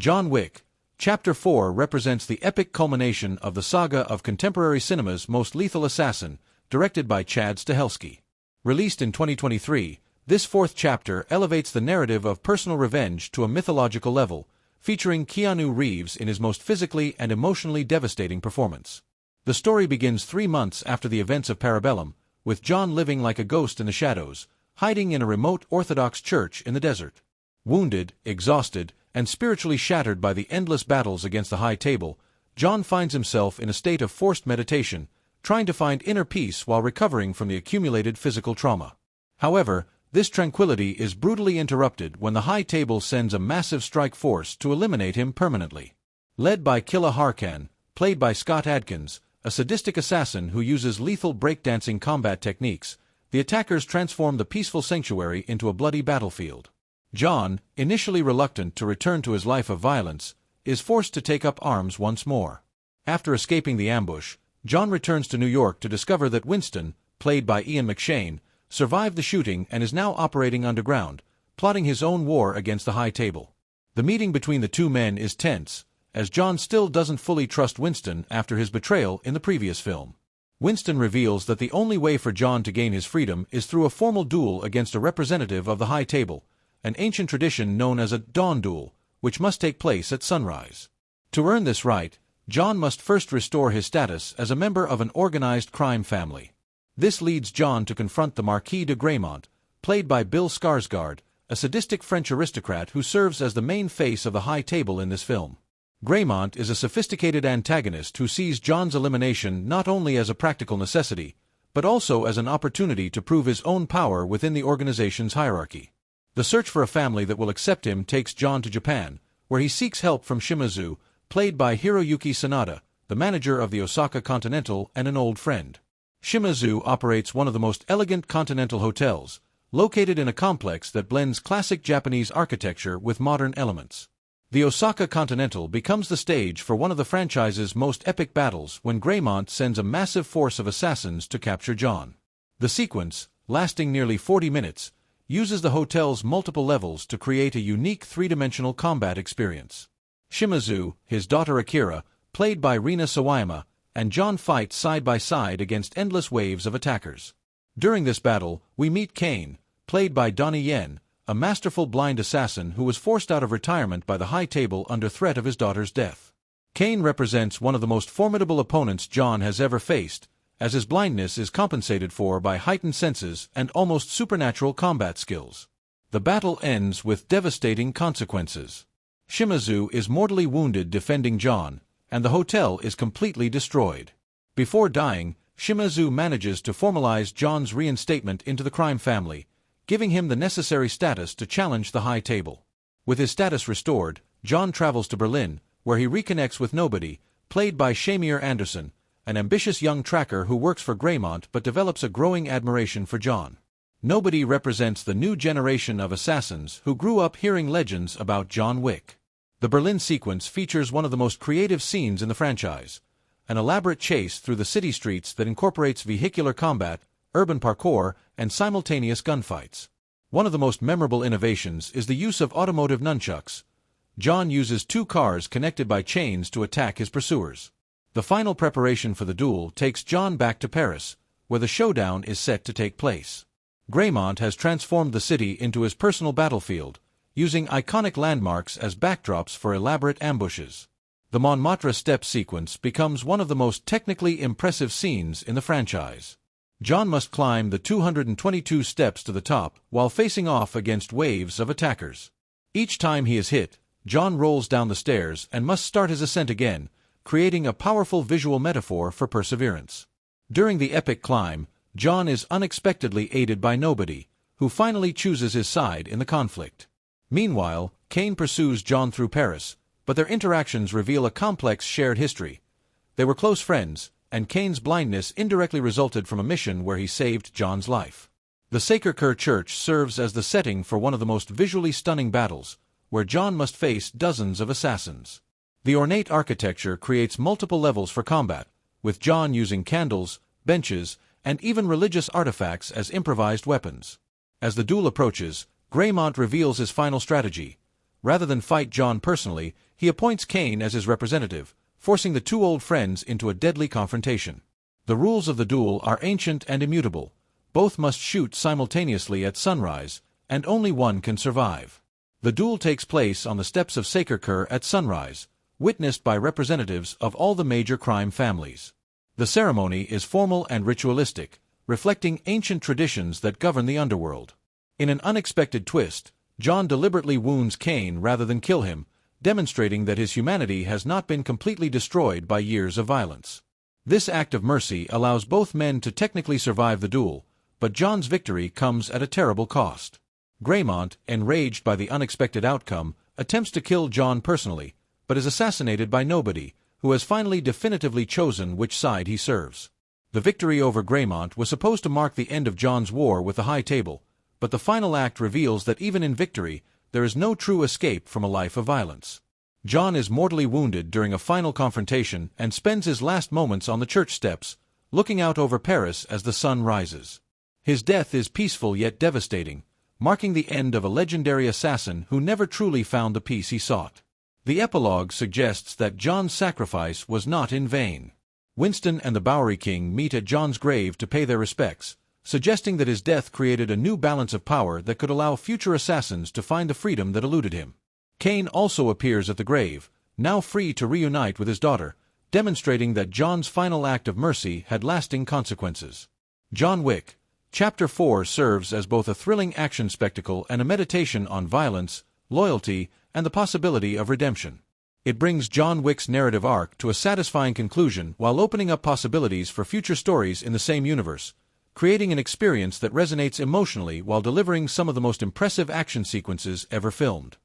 John Wick, Chapter 4 represents the epic culmination of the saga of contemporary cinema's most lethal assassin, directed by Chad Stahelski. Released in 2023, this fourth chapter elevates the narrative of personal revenge to a mythological level, featuring Keanu Reeves in his most physically and emotionally devastating performance. The story begins 3 months after the events of Parabellum, with John living like a ghost in the shadows, hiding in a remote Orthodox church in the desert. Wounded, exhausted, and spiritually shattered by the endless battles against the High Table, John finds himself in a state of forced meditation, trying to find inner peace while recovering from the accumulated physical trauma. However, this tranquility is brutally interrupted when the High Table sends a massive strike force to eliminate him permanently. Led by Killa Harkan, played by Scott Adkins, a sadistic assassin who uses lethal breakdancing combat techniques, the attackers transform the peaceful sanctuary into a bloody battlefield. John, initially reluctant to return to his life of violence, is forced to take up arms once more. After escaping the ambush, John returns to New York to discover that Winston, played by Ian McShane, survived the shooting and is now operating underground, plotting his own war against the High Table. The meeting between the two men is tense, as John still doesn't fully trust Winston after his betrayal in the previous film. Winston reveals that the only way for John to gain his freedom is through a formal duel against a representative of the High Table, an ancient tradition known as a dawn duel, which must take place at sunrise. To earn this right, John must first restore his status as a member of an organized crime family. This leads John to confront the Marquis de Graymont, played by Bill Skarsgård, a sadistic French aristocrat who serves as the main face of the High Table in this film. Graymont is a sophisticated antagonist who sees John's elimination not only as a practical necessity, but also as an opportunity to prove his own power within the organization's hierarchy. The search for a family that will accept him takes John to Japan, where he seeks help from Shimazu, played by Hiroyuki Sanada, the manager of the Osaka Continental and an old friend. Shimazu operates one of the most elegant continental hotels, located in a complex that blends classic Japanese architecture with modern elements. The Osaka Continental becomes the stage for one of the franchise's most epic battles when Graymont sends a massive force of assassins to capture John. The sequence, lasting nearly 40 minutes, uses the hotel's multiple levels to create a unique three-dimensional combat experience. Shimazu, his daughter Akira, played by Rina Sawayama, and John fight side by side against endless waves of attackers. During this battle, we meet Kane, played by Donnie Yen, a masterful blind assassin who was forced out of retirement by the High Table under threat of his daughter's death. Kane represents one of the most formidable opponents John has ever faced, as his blindness is compensated for by heightened senses and almost supernatural combat skills. The battle ends with devastating consequences. Shimazu is mortally wounded defending John, and the hotel is completely destroyed. Before dying, Shimazu manages to formalize John's reinstatement into the crime family, giving him the necessary status to challenge the High Table. With his status restored, John travels to Berlin, where he reconnects with Nobody, played by Shamir Anderson, an ambitious young tracker who works for Graymont but develops a growing admiration for John. Nobody represents the new generation of assassins who grew up hearing legends about John Wick. The Berlin sequence features one of the most creative scenes in the franchise, an elaborate chase through the city streets that incorporates vehicular combat, urban parkour, and simultaneous gunfights. One of the most memorable innovations is the use of automotive nunchucks. John uses 2 cars connected by chains to attack his pursuers. The final preparation for the duel takes John back to Paris, where the showdown is set to take place. Graymont has transformed the city into his personal battlefield, using iconic landmarks as backdrops for elaborate ambushes. The Montmartre step sequence becomes one of the most technically impressive scenes in the franchise. John must climb the 222 steps to the top while facing off against waves of attackers. Each time he is hit, John rolls down the stairs and must start his ascent again, creating a powerful visual metaphor for perseverance. During the epic climb, John is unexpectedly aided by Nobody, who finally chooses his side in the conflict. Meanwhile, Kane pursues John through Paris, but their interactions reveal a complex shared history. They were close friends, and Kane's blindness indirectly resulted from a mission where he saved John's life. The Sacre-Cœur Church serves as the setting for one of the most visually stunning battles, where John must face dozens of assassins. The ornate architecture creates multiple levels for combat, with John using candles, benches, and even religious artifacts as improvised weapons. As the duel approaches, Graymont reveals his final strategy. Rather than fight John personally, He appoints Cain as his representative, forcing the two old friends into a deadly confrontation. The rules of the duel are ancient and immutable. Both must shoot simultaneously at sunrise, and only one can survive. The duel takes place on the steps of Sacre Coeur at sunrise, witnessed by representatives of all the major crime families. The ceremony is formal and ritualistic, reflecting ancient traditions that govern the underworld. In an unexpected twist, John deliberately wounds Cain rather than kill him, demonstrating that his humanity has not been completely destroyed by years of violence. This act of mercy allows both men to technically survive the duel, but John's victory comes at a terrible cost. Graymont, enraged by the unexpected outcome, attempts to kill John personally, but is assassinated by nobody, who has finally definitively chosen which side he serves. The victory over Graymont was supposed to mark the end of John's war with the High Table, but the final act reveals that even in victory, there is no true escape from a life of violence. John is mortally wounded during a final confrontation and spends his last moments on the church steps, looking out over Paris as the sun rises. His death is peaceful yet devastating, marking the end of a legendary assassin who never truly found the peace he sought. The epilogue suggests that John's sacrifice was not in vain. Winston and the Bowery King meet at John's grave to pay their respects, suggesting that his death created a new balance of power that could allow future assassins to find the freedom that eluded him. Cain also appears at the grave, now free to reunite with his daughter, demonstrating that John's final act of mercy had lasting consequences. John Wick, Chapter 4 serves as both a thrilling action spectacle and a meditation on violence, loyalty, and the possibility of redemption. It brings John Wick's narrative arc to a satisfying conclusion while opening up possibilities for future stories in the same universe, creating an experience that resonates emotionally while delivering some of the most impressive action sequences ever filmed.